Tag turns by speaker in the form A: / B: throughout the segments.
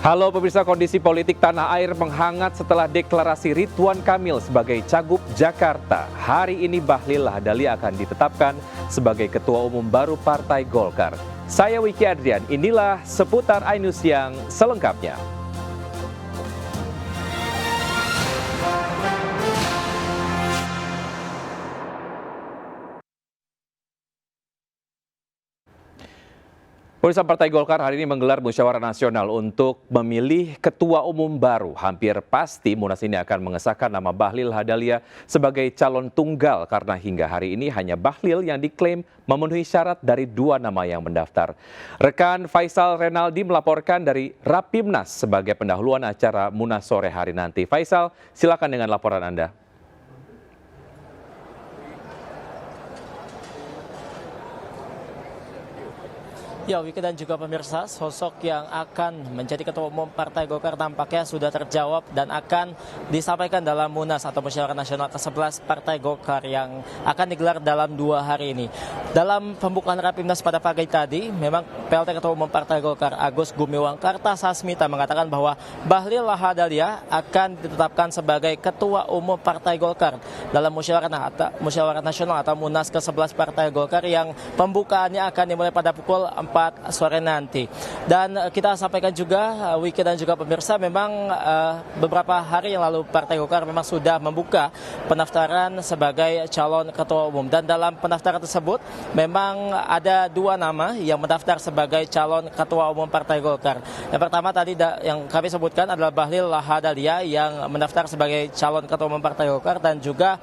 A: Halo pemirsa, kondisi politik tanah air menghangat setelah deklarasi Ridwan Kamil sebagai Cagup Jakarta. Hari ini Bahlil Lahadalia akan ditetapkan sebagai Ketua Umum baru Partai Golkar. Saya Wiki Adrian, inilah seputar iNews yang selengkapnya. Pemirsa, Partai Golkar hari ini menggelar musyawarah nasional untuk memilih ketua umum baru. Hampir pasti Munas ini akan mengesahkan nama Bahlil Lahadalia sebagai calon tunggal karena hingga hari ini hanya Bahlil yang diklaim memenuhi syarat dari dua nama yang mendaftar. Rekan Faisal Renaldi melaporkan dari Rapimnas sebagai pendahuluan acara Munas sore hari nanti. Faisal, silakan dengan laporan Anda.
B: Ya, Wiki dan juga pemirsa, sosok yang akan menjadi Ketua Umum Partai Golkar tampaknya sudah terjawab dan akan disampaikan dalam Munas atau Musyawarah Nasional ke-11 Partai Golkar yang akan digelar dalam 2 hari ini. Dalam pembukaan Rapimnas pada pagi tadi, memang PLT Ketua Umum Partai Golkar Agus Gumiwang Kartasasmita mengatakan bahwa Bahlil Lahadalia akan ditetapkan sebagai Ketua Umum Partai Golkar dalam Musyawarah Nasional atau Munas ke-11 Partai Golkar yang pembukaannya akan dimulai pada pukul 4 sore nanti. Dan kita sampaikan juga, Wiki dan juga pemirsa, memang beberapa hari yang lalu Partai Golkar memang sudah membuka pendaftaran sebagai calon ketua umum. Dan dalam pendaftaran tersebut memang ada 2 nama yang mendaftar sebagai calon ketua umum Partai Golkar. Yang pertama tadi yang kami sebutkan adalah Bahlil Lahadalia yang mendaftar sebagai calon ketua umum Partai Golkar dan juga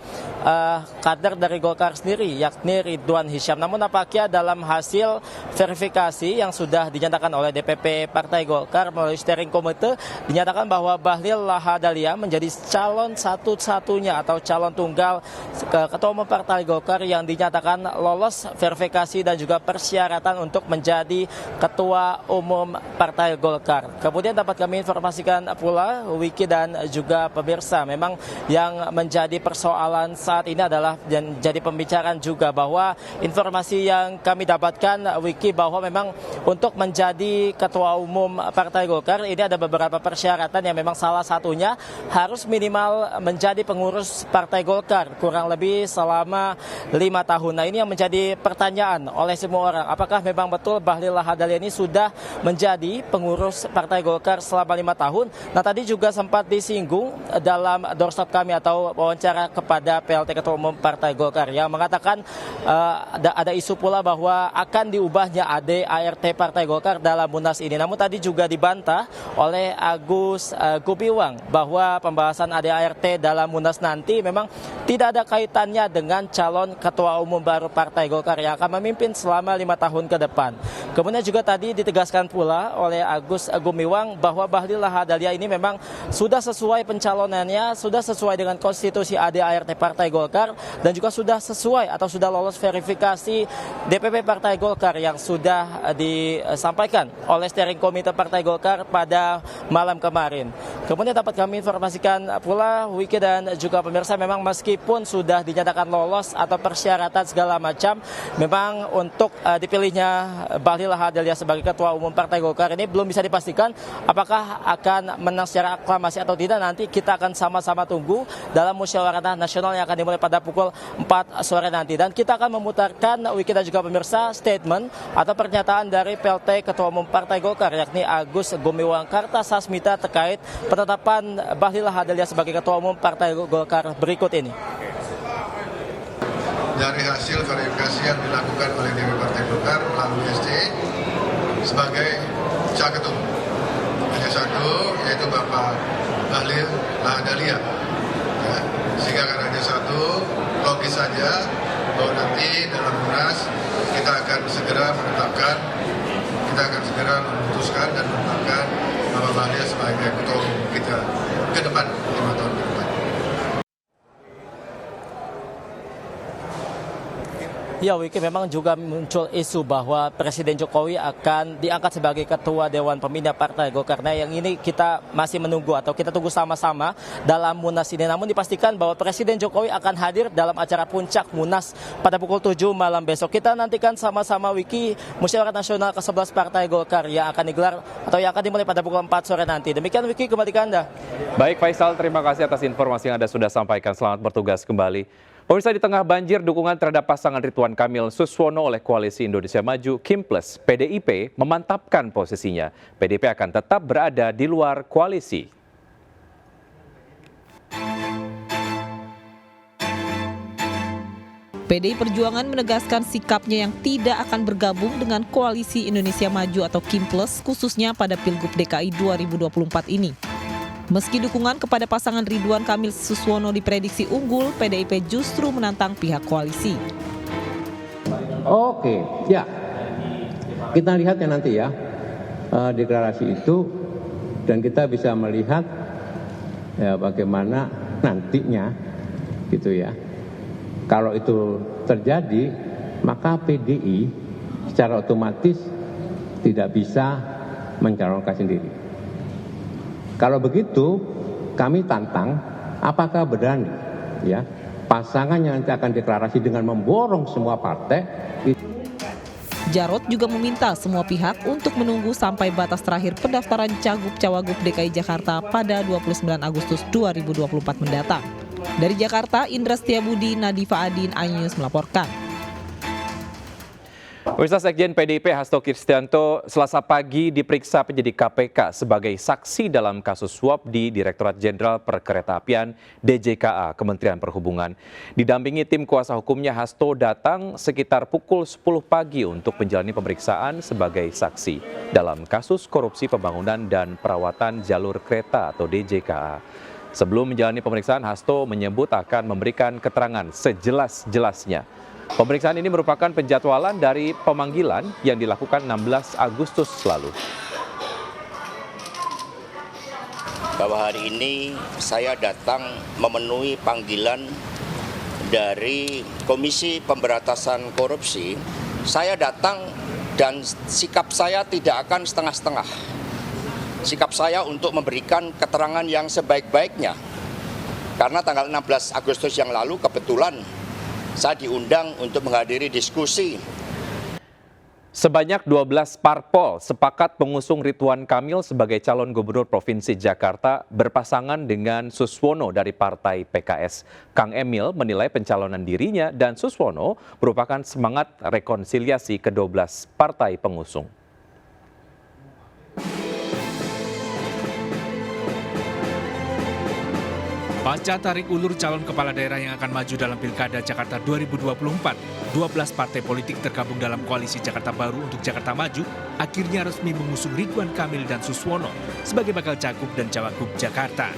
B: kader dari Golkar sendiri yakni Ridwan Hisyam. Namun nampaknya dalam hasil verifikasi yang sudah dinyatakan oleh DPP Partai Golkar melalui steering committee dinyatakan bahwa Bahlil Lahadalia menjadi calon satu-satunya atau calon tunggal Ketua Umum Partai Golkar yang dinyatakan lolos verifikasi dan juga persyaratan untuk menjadi Ketua Umum Partai Golkar. Kemudian dapat kami informasikan pula, Wiki dan juga pemirsa, memang yang menjadi persoalan saat ini adalah dan jadi pembicaraan juga bahwa informasi yang kami dapatkan, Wiki, bahwa memang untuk menjadi Ketua Umum Partai Golkar ini ada beberapa persyaratan yang memang salah satunya harus minimal menjadi pengurus Partai Golkar kurang lebih selama 5 tahun. Nah, ini yang menjadi pertanyaan oleh semua orang. Apakah memang betul Bahlil Lahadalia ini sudah menjadi pengurus Partai Golkar selama 5 tahun? Nah, tadi juga sempat disinggung dalam doorstop kami atau wawancara kepada PLT Ketua Umum Partai Golkar yang mengatakan ada isu pula bahwa akan diubahnya ART Partai Golkar dalam Munas ini. Namun tadi juga dibantah oleh Agus Gumiwang bahwa pembahasan ART dalam Munas nanti memang tidak ada kaitannya dengan calon Ketua Umum baru Partai Golkar yang akan memimpin selama 5 tahun ke depan. Kemudian juga tadi ditegaskan pula oleh Agus Gumiwang bahwa Bahlil Lahadalia ini memang sudah sesuai pencalonannya, sudah sesuai dengan konstitusi ART Partai Golkar dan juga sudah sesuai atau sudah lolos verifikasi DPP Partai Golkar yang sudah disampaikan oleh steering komite Partai Golkar pada malam kemarin. Kemudian dapat kami informasikan pula, Wiki dan juga pemirsa, memang meskipun sudah dinyatakan lolos atau persyaratan segala macam, memang untuk dipilihnya Bahlil Lahadalia sebagai Ketua Umum Partai Golkar ini belum bisa dipastikan apakah akan menang secara aklamasi atau tidak. Nanti kita akan sama-sama tunggu dalam musyawarah nasional yang akan dimulai pada pukul 4 sore nanti. Dan kita akan memutarkan, Wiki dan juga pemirsa, statement atau pernyataan dari PLT Ketua Umum Partai Golkar yakni Agus Gumiwang Kartasasmita terkait penetapan Bahlil Lahadalia sebagai Ketua Umum Partai Golkar berikut ini.
C: Dari hasil verifikasi yang dilakukan oleh DPP Partai Golkar melalui SC sebagai Caketum hanya satu, yaitu Bapak Bahlil Lahadalia. Ya, sehingga karena hanya satu, logis saja bahwa nanti dalam Munas kita akan segera memutuskan dan menetapkan Bapak Bahlil sebagai Ketua Umum kita ke depan 5 tahun ke depan.
B: Ya, Wiki, memang juga muncul isu bahwa Presiden Jokowi akan diangkat sebagai Ketua Dewan Pembina Partai Golkar. Nah, yang ini kita masih menunggu atau kita tunggu sama-sama dalam Munas ini. Namun dipastikan bahwa Presiden Jokowi akan hadir dalam acara puncak Munas pada pukul 7 malam besok. Kita nantikan sama-sama, Wiki, Musyawarah Nasional ke-11 Partai Golkar yang akan digelar atau yang akan dimulai pada pukul 4 sore nanti. Demikian, Wiki, kembali ke Anda.
A: Baik Faisal, terima kasih atas informasi yang Anda sudah sampaikan. Selamat bertugas kembali. Pemirsa, di tengah banjir dukungan terhadap pasangan Ridwan Kamil Suswono oleh Koalisi Indonesia Maju Kim Plus, PDIP memantapkan posisinya. PDIP akan tetap berada di luar koalisi.
D: PDI Perjuangan menegaskan sikapnya yang tidak akan bergabung dengan Koalisi Indonesia Maju atau Kim Plus, khususnya pada Pilgub DKI 2024 ini. Meski dukungan kepada pasangan Ridwan Kamil Suswono diprediksi unggul, PDIP justru menantang pihak koalisi.
E: Oke, ya. Kita lihat ya nanti ya, deklarasi itu, dan kita bisa melihat ya bagaimana nantinya gitu ya. Kalau itu terjadi, maka PDI secara otomatis tidak bisa mencalonkan sendiri. Kalau begitu, kami tantang apakah berani ya pasangan yang nanti akan deklarasi dengan memborong semua partai.
D: Jarod juga meminta semua pihak untuk menunggu sampai batas terakhir pendaftaran Cagup-Cawagup DKI Jakarta pada 29 Agustus 2024 mendatang. Dari Jakarta, Indra Setiabudi, Nadifa Adin, iNews melaporkan.
A: Pemirsa, Sekjen PDIP Hasto Kristianto Selasa pagi diperiksa penyidik KPK sebagai saksi dalam kasus suap di Direktorat Jenderal Perkeretaapian DJKA Kementerian Perhubungan. Didampingi tim kuasa hukumnya, Hasto datang sekitar pukul 10 pagi untuk menjalani pemeriksaan sebagai saksi dalam kasus korupsi pembangunan dan perawatan jalur kereta atau DJKA. Sebelum menjalani pemeriksaan, Hasto menyebut akan memberikan keterangan sejelas-jelasnya. Pemeriksaan ini merupakan penjadwalan dari pemanggilan yang dilakukan 16 Agustus lalu.
F: Bahwa hari ini saya datang memenuhi panggilan dari Komisi Pemberantasan Korupsi. Saya datang dan sikap saya tidak akan setengah-setengah. Sikap saya untuk memberikan keterangan yang sebaik-baiknya. Karena tanggal 16 Agustus yang lalu kebetulan saya diundang untuk menghadiri diskusi.
A: Sebanyak 12 parpol sepakat mengusung Ridwan Kamil sebagai calon gubernur Provinsi Jakarta berpasangan dengan Suswono dari Partai PKS. Kang Emil menilai pencalonan dirinya dan Suswono merupakan semangat rekonsiliasi ke-12 partai pengusung.
G: Pasca tarik ulur calon kepala daerah yang akan maju dalam Pilkada Jakarta 2024, 12 partai politik tergabung dalam Koalisi Jakarta Baru untuk Jakarta Maju akhirnya resmi mengusung Ridwan Kamil dan Suswono sebagai bakal cagup dan cawagup Jakarta.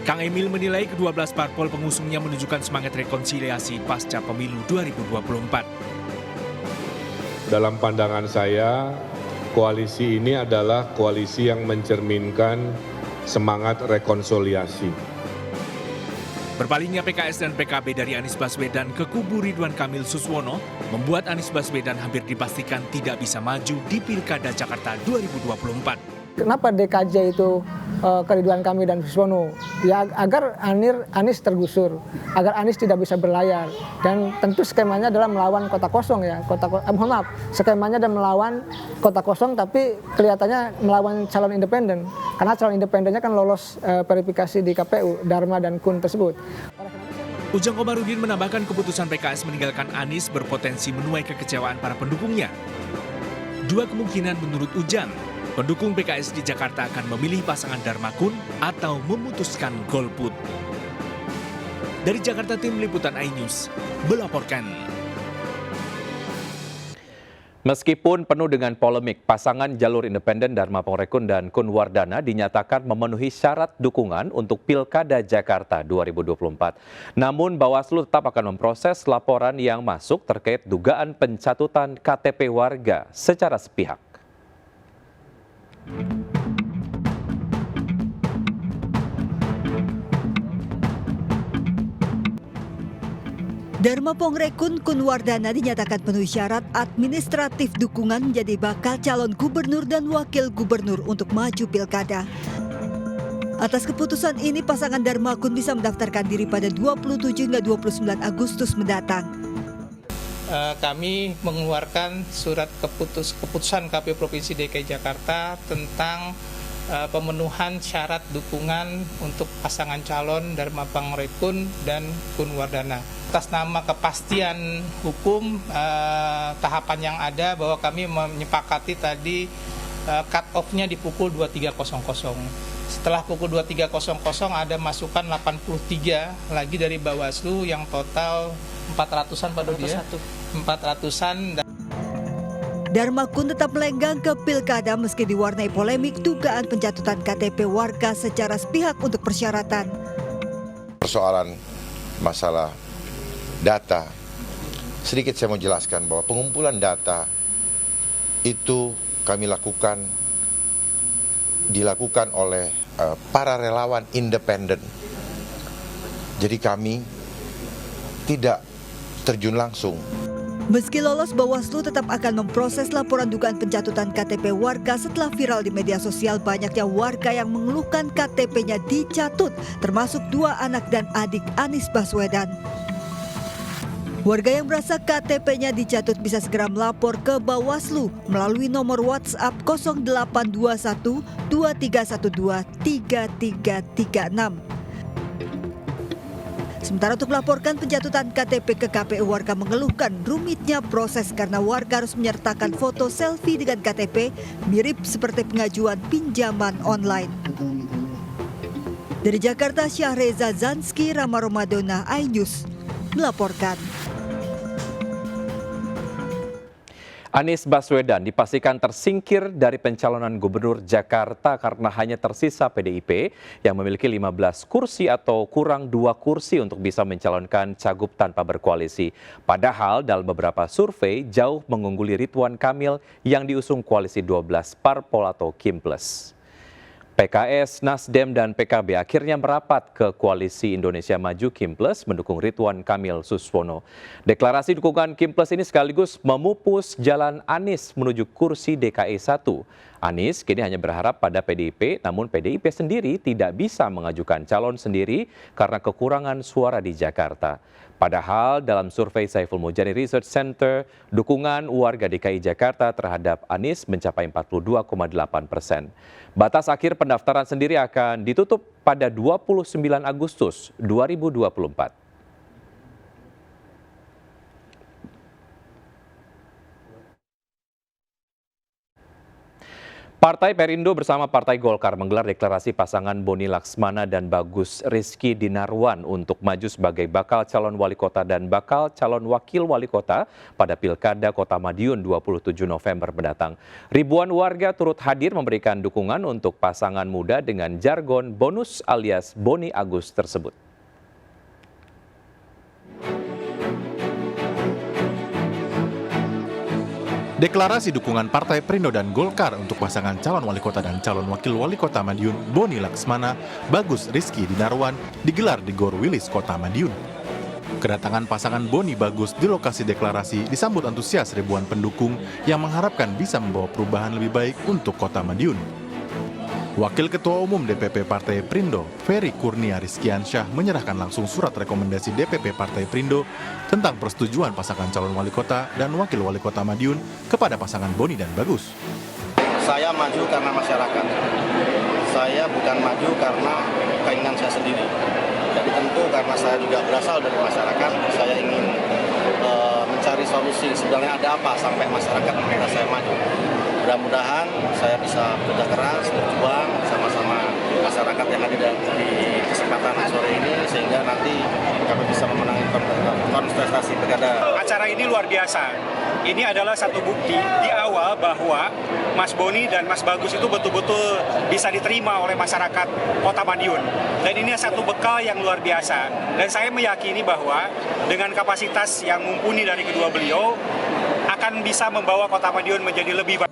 G: Kang Emil menilai ke-12 parpol pengusungnya menunjukkan semangat rekonsiliasi pasca pemilu 2024.
H: Dalam pandangan saya, koalisi ini adalah koalisi yang mencerminkan semangat rekonsiliasi.
G: Berpalingnya PKS dan PKB dari Anies Baswedan ke kubu Ridwan Kamil Suswono membuat Anies Baswedan hampir dipastikan tidak bisa maju di Pilkada Jakarta 2024.
I: Kenapa DKJ itu ke Ridwan Kamil dan Suswono? Ya agar Anies tergusur, agar Anies tidak bisa berlayar. Dan tentu skemanya adalah melawan kota kosong ya. Skemanya adalah melawan kota kosong tapi kelihatannya melawan calon independen. Karena calon independennya kan lolos verifikasi di KPU, Dharma dan Kun tersebut.
G: Ujang Komarudin menambahkan keputusan PKS meninggalkan Anies berpotensi menuai kekecewaan para pendukungnya. Dua kemungkinan menurut Ujang. Pendukung PKS di Jakarta akan memilih pasangan Dharma Kun atau memutuskan golput. Dari Jakarta, tim liputan iNews melaporkan.
A: Meskipun penuh dengan polemik, pasangan jalur independen Dharma Pongrekun dan Kun Wardana dinyatakan memenuhi syarat dukungan untuk Pilkada Jakarta 2024. Namun Bawaslu tetap akan memproses laporan yang masuk terkait dugaan pencatutan KTP warga secara sepihak.
J: Dharma Pongrekun Kunwardana dinyatakan penuhi syarat administratif dukungan menjadi bakal calon gubernur dan wakil gubernur untuk maju pilkada. Atas keputusan ini, pasangan Dharma Kun bisa mendaftarkan diri pada 27 hingga 29 Agustus mendatang.
K: Kami mengeluarkan surat keputusan KPU Provinsi DKI Jakarta tentang pemenuhan syarat dukungan untuk pasangan calon Dharma Pongrekun dan Kunwardana. Atas nama kepastian hukum tahapan yang ada bahwa kami menyepakati tadi cut off-nya di pukul 23.00. Setelah pukul 23.00 ada masukan 83 lagi dari Bawaslu yang total 400-an pada dia. 400-an.
J: Dharma Kun tetap melenggang ke pilkada meski diwarnai polemik dugaan pencatutan KTP warga secara sepihak untuk persyaratan.
L: Persoalan masalah data, sedikit saya mau jelaskan bahwa pengumpulan data itu kami dilakukan oleh para relawan independen. Jadi kami tidak terjun langsung.
J: Meski lolos, Bawaslu tetap akan memproses laporan dugaan pencatutan KTP warga setelah viral di media sosial banyaknya warga yang mengeluhkan KTP-nya dicatut, termasuk 2 anak dan adik Anies Baswedan. Warga yang merasa KTP-nya dicatut bisa segera melapor ke Bawaslu melalui nomor WhatsApp 0821 2312 3336. Sementara untuk melaporkan pencatutan KTP ke KPU, warga mengeluhkan rumitnya proses karena warga harus menyertakan foto selfie dengan KTP mirip seperti pengajuan pinjaman online. Dari Jakarta, Syahreza Zanski, Rama Romadona, iNews melaporkan.
A: Anies Baswedan dipastikan tersingkir dari pencalonan Gubernur Jakarta karena hanya tersisa PDIP yang memiliki 15 kursi atau kurang 2 kursi untuk bisa mencalonkan cagup tanpa berkoalisi. Padahal dalam beberapa survei jauh mengungguli Ridwan Kamil yang diusung koalisi 12 parpol atau Kim+. PKS, Nasdem, dan PKB akhirnya merapat ke Koalisi Indonesia Maju Kim+ mendukung Ridwan Kamil Suswono. Deklarasi dukungan Kim+ ini sekaligus memupus jalan Anies menuju kursi DKI 1. Anies kini hanya berharap pada PDIP, namun PDIP sendiri tidak bisa mengajukan calon sendiri karena kekurangan suara di Jakarta. Padahal dalam survei Saiful Mujani Research Center, dukungan warga DKI Jakarta terhadap Anies mencapai 42,8%. Batas akhir pendaftaran sendiri akan ditutup pada 29 Agustus 2024. Partai Perindo bersama Partai Golkar menggelar deklarasi pasangan Boni Laksmana dan Bagus Rizky Dinarwan untuk maju sebagai bakal calon wali kota dan bakal calon wakil wali kota pada Pilkada Kota Madiun 27 November mendatang. Ribuan warga turut hadir memberikan dukungan untuk pasangan muda dengan jargon bonus alias Boni Agus tersebut.
M: Deklarasi dukungan Partai Perindo dan Golkar untuk pasangan calon wali kota dan calon wakil wali kota Madiun, Boni Laksmana, Bagus Rizky Dinarwan, digelar di Gor Wilis, Kota Madiun. Kedatangan pasangan Boni Bagus di lokasi deklarasi disambut antusias ribuan pendukung yang mengharapkan bisa membawa perubahan lebih baik untuk Kota Madiun. Wakil Ketua Umum DPP Partai Perindo, Ferry Kurnia Rizkiansyah, menyerahkan langsung surat rekomendasi DPP Partai Perindo tentang persetujuan pasangan calon wali kota dan wakil wali kota Madiun kepada pasangan Boni dan Bagus.
N: Saya maju karena masyarakat. Saya bukan maju karena keinginan saya sendiri. Jadi tentu karena saya juga berasal dari masyarakat, saya ingin mencari solusi sebenarnya ada apa sampai masyarakat meminta saya maju. Mudah-mudahan saya bisa bekerja keras, berjuang sama-sama masyarakat yang ada di kesempatan sore ini sehingga nanti kami bisa memenangi kontestasi pilkada.
O: Acara ini luar biasa. Ini adalah satu bukti di awal bahwa Mas Boni dan Mas Bagus itu betul-betul bisa diterima oleh masyarakat Kota Madiun. Dan ini satu bekal yang luar biasa. Dan saya meyakini bahwa dengan kapasitas yang mumpuni dari kedua beliau akan bisa membawa Kota Madiun menjadi lebih baik.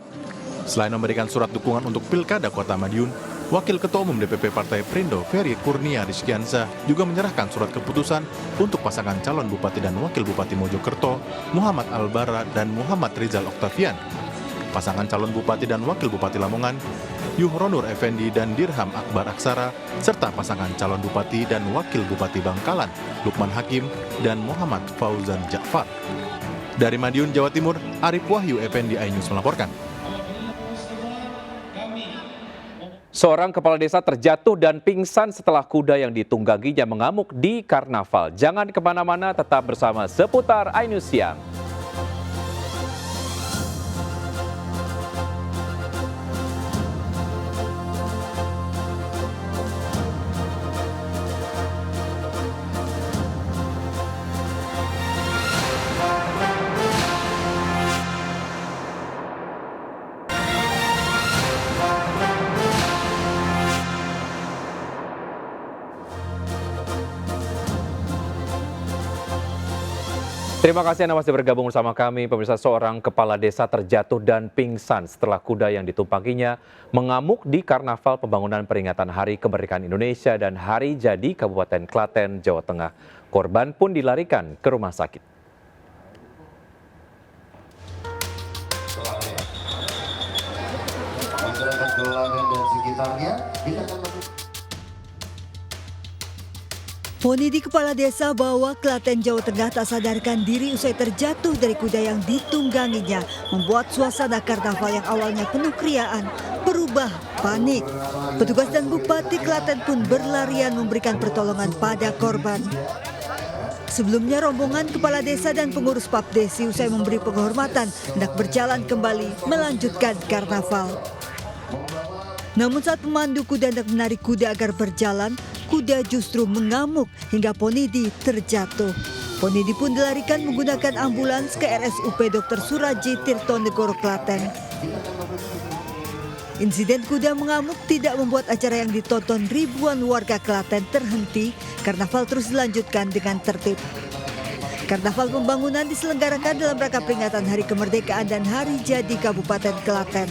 M: Selain memberikan surat dukungan untuk Pilkada Kota Madiun, Wakil Ketua Umum DPP Partai Perindo, Ferry Kurnia Rizkiansyah, juga menyerahkan surat keputusan untuk pasangan calon Bupati dan Wakil Bupati Mojokerto, Muhammad Albara dan Muhammad Rizal Oktavian. Pasangan calon Bupati dan Wakil Bupati Lamongan, Yuhronur Effendi dan Dirham Akbar Aksara, serta pasangan calon Bupati dan Wakil Bupati Bangkalan, Lukman Hakim dan Muhammad Fauzan Ja'far. Dari Madiun, Jawa Timur, Arif Wahyu Effendi, iNews melaporkan.
A: Seorang kepala desa terjatuh dan pingsan setelah kuda yang ditungganginya mengamuk di karnaval. Jangan kemana-mana, tetap bersama Seputar iNews Siang. Terima kasih Anda masih bergabung bersama kami. Pemirsa, seorang kepala desa terjatuh dan pingsan setelah kuda yang ditumpanginya mengamuk di Karnaval Pembangunan Peringatan Hari Kemerdekaan Indonesia dan Hari Jadi Kabupaten Klaten, Jawa Tengah. Korban pun dilarikan ke rumah sakit.
P: Masyarakat Klaten dan sekitarnya, kita akan
J: Ponidi kepala desa Bawah, Klaten, Jawa Tengah tak sadarkan diri usai terjatuh dari kuda yang ditungganginya, membuat suasana karnaval yang awalnya penuh keriaan berubah panik. Petugas dan Bupati Klaten pun berlarian memberikan pertolongan pada korban. Sebelumnya rombongan kepala desa dan pengurus Papdesi usai memberi penghormatan hendak berjalan kembali melanjutkan karnaval. Namun saat pemandu kuda hendak menarik kuda agar berjalan, kuda justru mengamuk hingga Ponidi terjatuh. Ponidi pun dilarikan menggunakan ambulans ke RSUP Dr. Suraji Tirtonegoro, Klaten. Insiden kuda mengamuk tidak membuat acara yang ditonton ribuan warga Klaten terhenti. Karnaval terus dilanjutkan dengan tertib. Karnaval Pembangunan diselenggarakan dalam rangka peringatan Hari Kemerdekaan dan Hari Jadi Kabupaten Klaten.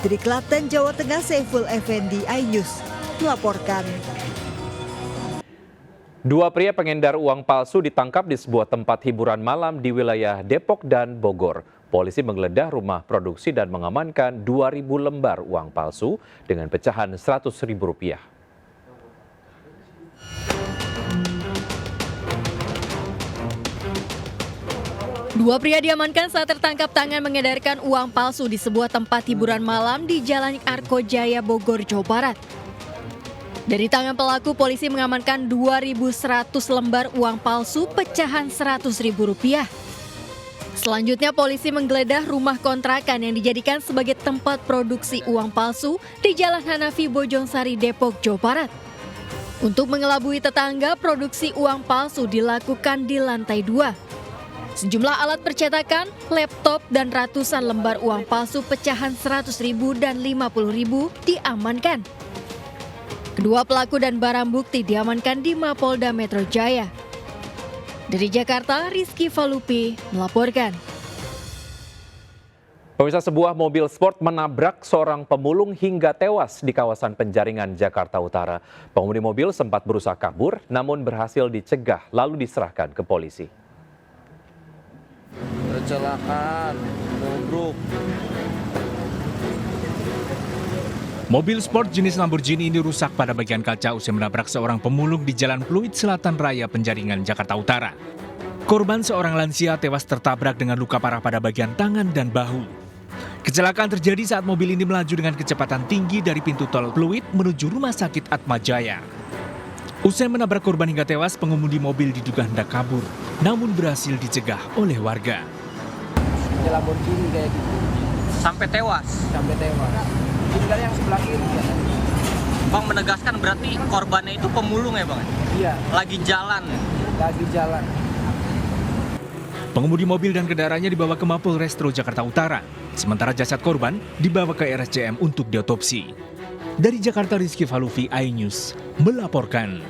J: Dari Klaten, Jawa Tengah, Saiful Effendi, iNews melaporkan.
A: Dua pria pengedar uang palsu ditangkap di sebuah tempat hiburan malam di wilayah Depok dan Bogor. Polisi menggeledah rumah produksi dan mengamankan 2.000 lembar uang palsu dengan pecahan Rp100.000.
Q: Dua pria diamankan saat tertangkap tangan mengedarkan uang palsu di sebuah tempat hiburan malam di Jalan Arko Jaya, Bogor, Jawa Barat. Dari tangan pelaku, polisi mengamankan 2.100 lembar uang palsu pecahan Rp100.000. Selanjutnya, polisi menggeledah rumah kontrakan yang dijadikan sebagai tempat produksi uang palsu di Jalan Hanafi, Bojongsari, Depok, Jawa Barat. Untuk mengelabui tetangga, produksi uang palsu dilakukan di lantai 2. Sejumlah alat percetakan, laptop, dan ratusan lembar uang palsu pecahan Rp100.000 dan Rp50.000 diamankan. Kedua pelaku dan barang bukti diamankan di Mapolda Metro Jaya. Dari Jakarta, Rizky Falupi melaporkan.
A: Pemirsa, sebuah mobil sport menabrak seorang pemulung hingga tewas di kawasan Penjaringan, Jakarta Utara. Pengemudi mobil sempat berusaha kabur, namun berhasil dicegah lalu diserahkan ke polisi.
R: Kecelakaan, bobrok.
G: Mobil sport jenis Lamborghini ini rusak pada bagian kaca usai menabrak seorang pemulung di Jalan Pluit Selatan Raya, Penjaringan, Jakarta Utara. Korban seorang lansia tewas tertabrak dengan luka parah pada bagian tangan dan bahu. Kecelakaan terjadi saat mobil ini melaju dengan kecepatan tinggi dari pintu tol Pluit menuju Rumah Sakit Atmajaya. Usai menabrak korban hingga tewas, pengemudi mobil diduga hendak kabur, namun berhasil dicegah oleh warga.
R: Lamborghini kayak gitu.
S: Sampai tewas?
R: Sampai tewas. Tinggal yang sebelah kiri. Ya.
S: Bang menegaskan berarti korbannya itu pemulung ya Bang?
R: Iya.
S: Lagi jalan?
R: Lagi jalan.
G: Pengemudi mobil dan kendaraannya dibawa ke Mapolrestro Jakarta Utara. Sementara jasad korban dibawa ke RSCM untuk diotopsi. Dari Jakarta, Rizky Falupi, iNews melaporkan.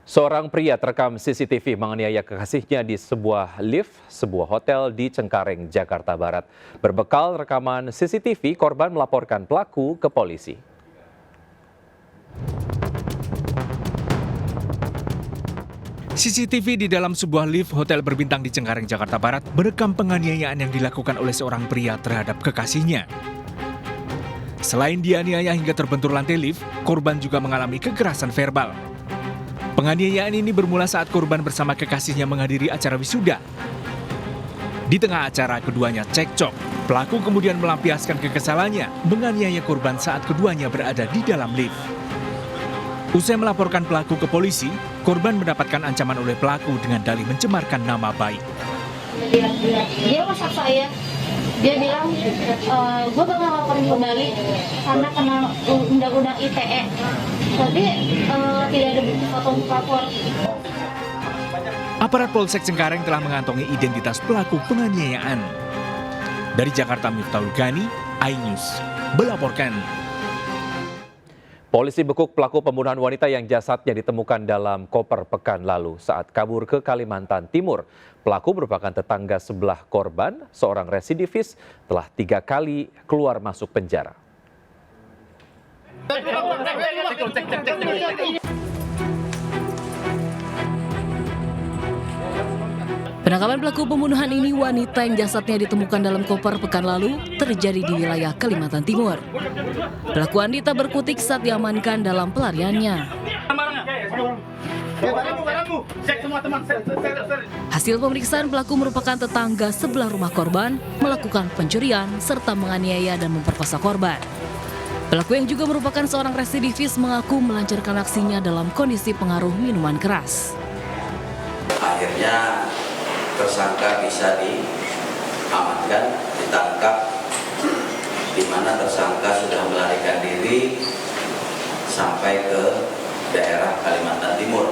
A: Seorang pria terekam CCTV menganiaya kekasihnya di sebuah lift sebuah hotel di Cengkareng, Jakarta Barat. Berbekal rekaman CCTV, korban melaporkan pelaku ke polisi.
G: CCTV di dalam sebuah lift hotel berbintang di Cengkareng, Jakarta Barat merekam penganiayaan yang dilakukan oleh seorang pria terhadap kekasihnya. Selain dianiaya hingga terbentur lantai lift, korban juga mengalami kekerasan verbal. Penganiayaan ini bermula saat korban bersama kekasihnya menghadiri acara wisuda. Di tengah acara, keduanya cekcok. Pelaku kemudian melampiaskan kekesalannya, menganiaya korban saat keduanya berada di dalam lift. Usai melaporkan pelaku ke polisi, korban mendapatkan ancaman oleh pelaku dengan dalih mencemarkan nama baik.
T: Dia WhatsApp saya, dia bilang, gue bakal laporin kembali karena kena undang-undang ITE. Tapi tidak ada bukti foto untuk lapor.
G: Aparat Polsek Cengkareng telah mengantongi identitas pelaku penganiayaan. Dari Jakarta, Miftahul Ghani, iNews, melaporkan.
A: Polisi bekuk pelaku pembunuhan wanita yang jasadnya ditemukan dalam koper pekan lalu saat kabur ke Kalimantan Timur. Pelaku merupakan tetangga sebelah korban, seorang residivis telah 3 kali keluar masuk penjara.
U: Penangkapan pelaku pembunuhan ini wanita yang jasadnya ditemukan dalam koper pekan lalu terjadi di wilayah Kalimantan Timur. Pelaku wanita berkutik saat diamankan dalam pelariannya. Hasil pemeriksaan, pelaku merupakan tetangga sebelah rumah korban, melakukan pencurian serta menganiaya dan memperkosa korban. Pelaku yang juga merupakan seorang residivis mengaku melancarkan aksinya dalam kondisi pengaruh minuman keras.
V: Akhirnya tersangka bisa diamankan, ditangkap, di mana tersangka sudah melarikan diri sampai ke daerah Kalimantan Timur.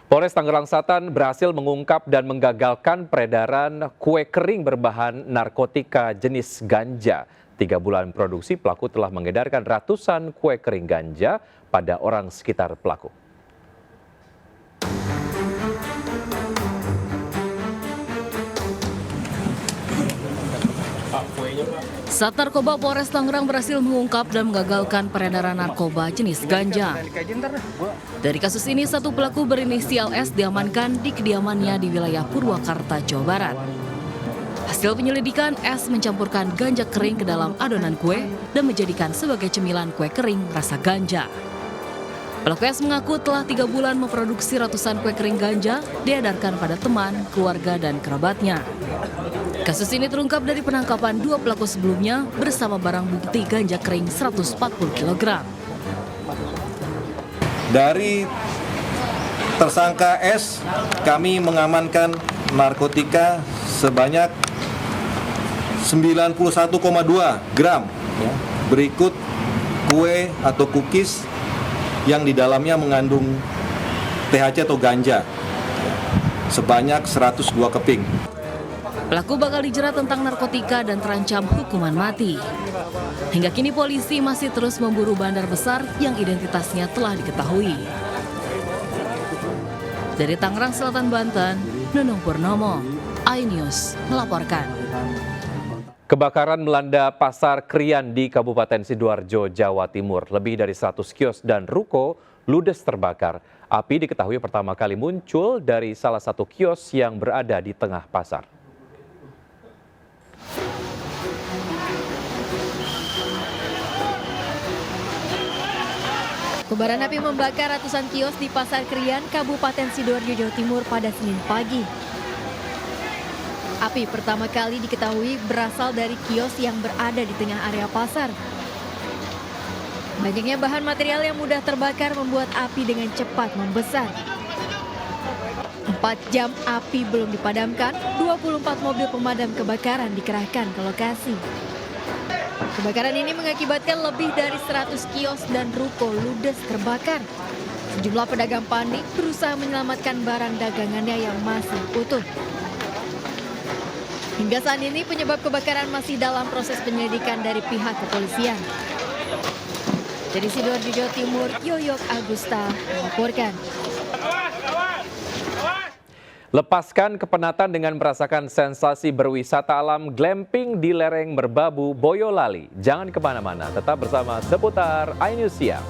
A: Polres Tangerang Selatan berhasil mengungkap dan menggagalkan peredaran kue kering berbahan narkotika jenis ganja. 3 bulan produksi, pelaku telah mengedarkan ratusan kue kering ganja pada orang sekitar pelaku.
U: Sat Narkoba Polres Tangerang berhasil mengungkap dan menggagalkan peredaran narkoba jenis ganja. Dari kasus ini, 1 pelaku berinisial S diamankan di kediamannya di wilayah Purwakarta, Jawa Barat. Hasil penyelidikan, S mencampurkan ganja kering ke dalam adonan kue dan menjadikan sebagai cemilan kue kering rasa ganja. Pelaku S mengaku telah 3 bulan memproduksi ratusan kue kering ganja diedarkan pada teman, keluarga, dan kerabatnya. Kasus ini terungkap dari penangkapan 2 pelaku sebelumnya bersama barang bukti ganja kering 140 kg.
W: Dari tersangka S, kami mengamankan narkotika sebanyak 91,2 gram. Berikut kue atau cookies yang di dalamnya mengandung THC atau ganja sebanyak 102 keping.
U: Pelaku bakal dijerat tentang narkotika dan terancam hukuman mati. Hingga kini polisi masih terus memburu bandar besar yang identitasnya telah diketahui. Dari Tangerang Selatan, Banten, Nunung Purnomo, iNews melaporkan.
A: Kebakaran melanda Pasar Krian di Kabupaten Sidoarjo, Jawa Timur. Lebih dari 100 kios dan ruko ludes terbakar. Api diketahui pertama kali muncul dari salah satu kios yang berada di tengah pasar.
Q: Kobaran api membakar ratusan kios di Pasar Krian, Kabupaten Sidoarjo, Jawa Timur pada Senin pagi. Api pertama kali diketahui berasal dari kios yang berada di tengah area pasar. Banyaknya bahan material yang mudah terbakar membuat api dengan cepat membesar. 4 jam api belum dipadamkan, 24 mobil pemadam kebakaran dikerahkan ke lokasi. Kebakaran ini mengakibatkan lebih dari 100 kios dan ruko ludes terbakar. Sejumlah pedagang panik berusaha menyelamatkan barang dagangannya yang masih utuh. Hingga saat ini penyebab kebakaran masih dalam proses penyelidikan dari pihak kepolisian. Dari Sidoarjo, Jawa Timur, Yoyok Agusta melaporkan.
A: Lepaskan kepenatan dengan merasakan sensasi berwisata alam glamping di lereng Merbabu, Boyolali. Jangan kemana-mana, tetap bersama Seputar iNews Siang.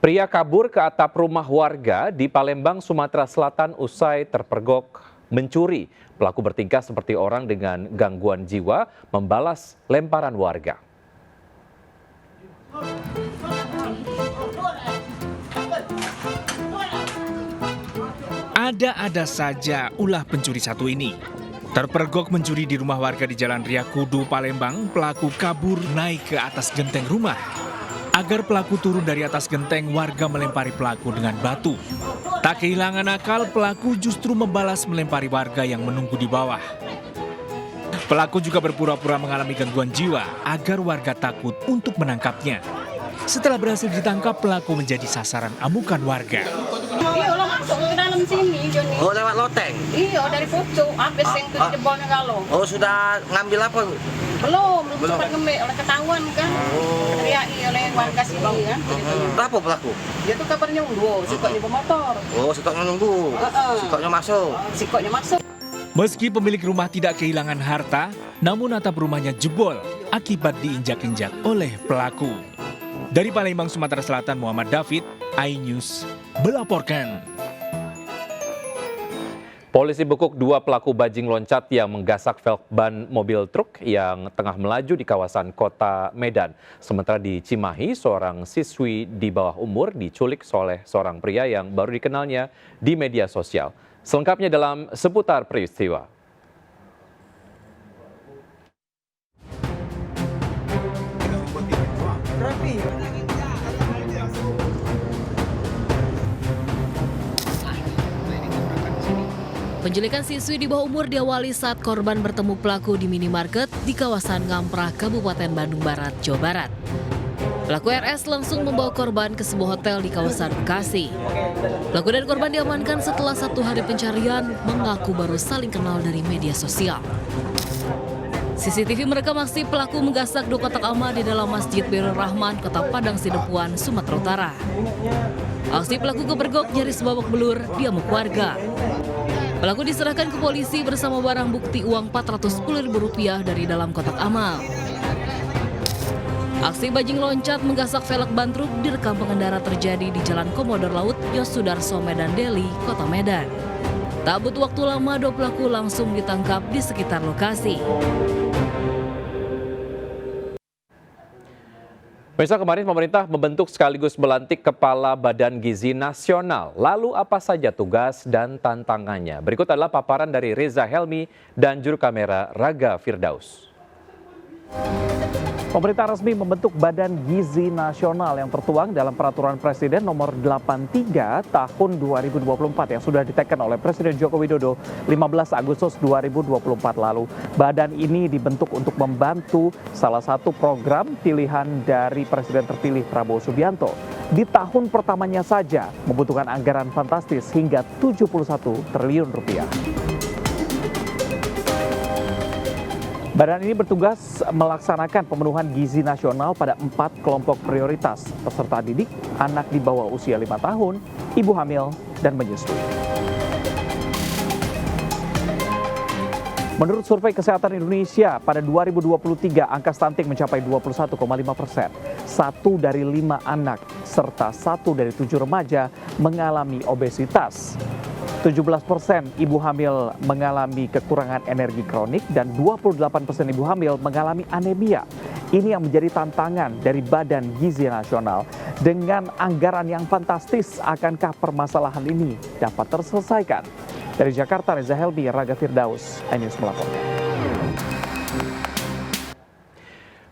A: Pria kabur ke atap rumah warga di Palembang, Sumatera Selatan usai terpergok mencuri. Pelaku bertingkah seperti orang dengan gangguan jiwa, membalas lemparan warga.
G: Ada-ada saja ulah pencuri satu ini. Terpergok mencuri di rumah warga di Jalan Riyakudu, Palembang, pelaku kabur naik ke atas genteng rumah. Agar pelaku turun dari atas genteng, warga melempari pelaku dengan batu. Tak kehilangan akal, pelaku justru membalas melempari warga yang menunggu di bawah. Pelaku juga berpura-pura mengalami gangguan jiwa agar warga takut untuk menangkapnya. Setelah berhasil ditangkap, pelaku menjadi sasaran amukan warga.
B: Iya, lo masuk ke dalam sini, Joni.
N: Oh, lewat loteng?
B: Iya, dari pucuk, habis yang ke jebolnya kalau.
N: Oh, sudah ngambil apa?
B: Belum sempat ngemik oleh ketahuan kan. Teriaki oleh warga sini kan.
N: Berapa pelaku?
B: Dia tuh kabarnya nunggu, sikoknya bermotor.
N: Oh, sikoknya nunggu. Sikoknya masuk.
B: Sikoknya masuk.
G: Meski pemilik rumah tidak kehilangan harta, namun atap rumahnya jebol akibat diinjak-injak oleh pelaku. Dari Palembang, Sumatera Selatan, Muhammad David, iNews melaporkan.
A: Polisi bekuk 2 pelaku bajing loncat yang menggasak velg ban mobil truk yang tengah melaju di kawasan Kota Medan. Sementara di Cimahi, seorang siswi di bawah umur diculik oleh seorang pria yang baru dikenalnya di media sosial. Selengkapnya dalam Seputar Peristiwa.
U: Penculikan siswi di bawah umur diawali saat korban bertemu pelaku di minimarket di kawasan Ngamprah, Kabupaten Bandung Barat, Jawa Barat. Pelaku RS langsung membawa korban ke sebuah hotel di kawasan Bekasi. Pelaku dan korban diamankan setelah 1 hari pencarian, mengaku baru saling kenal dari media sosial. CCTV merekam aksi pelaku menggasak 2 kotak amal di dalam Masjid Birur Rahman, Kota Padang Sidempuan, Sumatera Utara. Aksi pelaku kepergok nyaris babak belur diamuk warga. Pelaku diserahkan ke polisi bersama barang bukti uang Rp410.000 dari dalam kotak amal. Aksi bajing loncat menggasak velg ban truk direkam pengendara terjadi di Jalan Komodor Laut, Yosudarso, Medan Deli, Kota Medan. Tak butuh waktu lama, 2 pelaku langsung ditangkap di sekitar lokasi.
A: Pemirsa, kemarin pemerintah membentuk sekaligus melantik Kepala Badan Gizi Nasional. Lalu apa saja tugas dan tantangannya? Berikut adalah paparan dari Reza Helmi dan juru kamera Raga Firdaus.
C: Pemerintah resmi membentuk Badan Gizi Nasional yang tertuang dalam Peraturan Presiden Nomor 83 Tahun 2024 yang sudah diteken oleh Presiden Joko Widodo 15 Agustus 2024 lalu. Badan ini dibentuk untuk membantu salah satu program pilihan dari Presiden terpilih Prabowo Subianto. Di tahun pertamanya saja membutuhkan anggaran fantastis hingga 71 triliun rupiah. Badan ini bertugas melaksanakan pemenuhan gizi nasional pada 4 kelompok prioritas, peserta didik, anak di bawah usia 5 tahun, ibu hamil, dan menyusui. Menurut Survei Kesehatan Indonesia, pada 2023 angka stunting mencapai 21,5%. 1 dari 5 anak serta 1 dari 7 remaja mengalami obesitas. 17% ibu hamil mengalami kekurangan energi kronik dan 28% ibu hamil mengalami anemia. Ini yang menjadi tantangan dari Badan Gizi Nasional. Dengan anggaran yang fantastis, akankah permasalahan ini dapat terselesaikan? Dari Jakarta, Reza Helmi, Raga Firdaus, iNews melaporkan.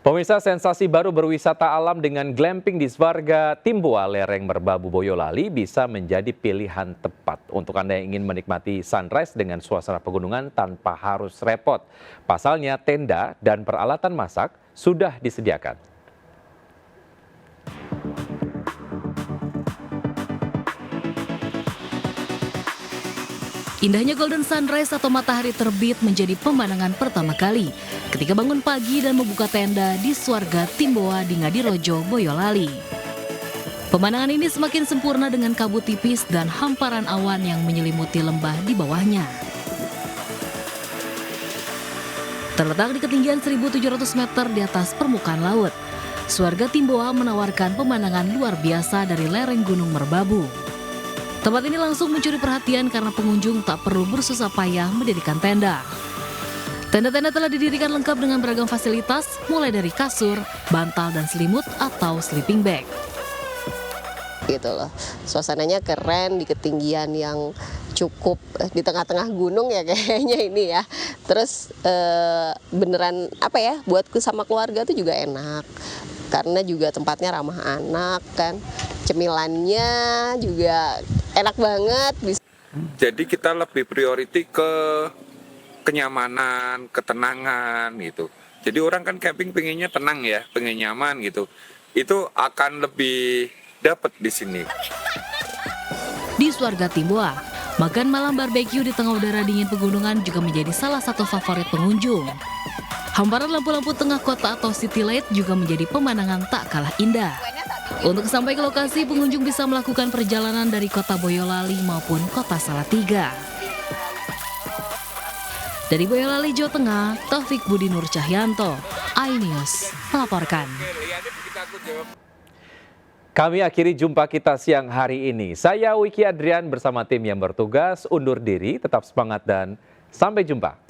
A: Pemirsa, sensasi baru berwisata alam dengan glamping di Svarga Timbua, lereng Merbabu, Boyolali bisa menjadi pilihan tepat untuk Anda yang ingin menikmati sunrise dengan suasana pegunungan tanpa harus repot. Pasalnya, tenda dan peralatan masak sudah disediakan.
U: Indahnya golden sunrise atau matahari terbit menjadi pemandangan pertama kali ketika bangun pagi dan membuka tenda di Swarga Timboa di Ngadirojo, Boyolali. Pemandangan ini semakin sempurna dengan kabut tipis dan hamparan awan yang menyelimuti lembah di bawahnya. Terletak di ketinggian 1.700 meter di atas permukaan laut, Swarga Timboa menawarkan pemandangan luar biasa dari lereng Gunung Merbabu. Tempat ini langsung mencuri perhatian karena pengunjung tak perlu bersusah payah mendirikan tenda. Tenda-tenda telah didirikan lengkap dengan beragam fasilitas, mulai dari kasur, bantal dan selimut atau sleeping bag.
D: Gitu loh, suasananya keren di ketinggian yang cukup di tengah-tengah gunung ya kayaknya ini ya. Terus beneran apa ya, buatku sama keluarga tuh juga enak. Karena juga tempatnya ramah anak kan, cemilannya juga enak banget.
E: Jadi kita lebih priority ke kenyamanan, ketenangan gitu. Jadi orang kan camping pengennya tenang ya, pengen nyaman gitu. Itu akan lebih dapat di sini.
U: Di Swarga Timboa, makan malam barbeque di tengah udara dingin pegunungan juga menjadi salah satu favorit pengunjung. Hamparan lampu-lampu tengah kota atau city light juga menjadi pemandangan tak kalah indah. Untuk sampai ke lokasi, pengunjung bisa melakukan perjalanan dari kota Boyolali maupun kota Salatiga. Dari Boyolali, Jawa Tengah, Taufik Budi Nur Cahyanto, iNews melaporkan.
A: Kami akhiri jumpa kita siang hari ini. Saya Wiki Adrian bersama tim yang bertugas undur diri, tetap semangat dan sampai jumpa.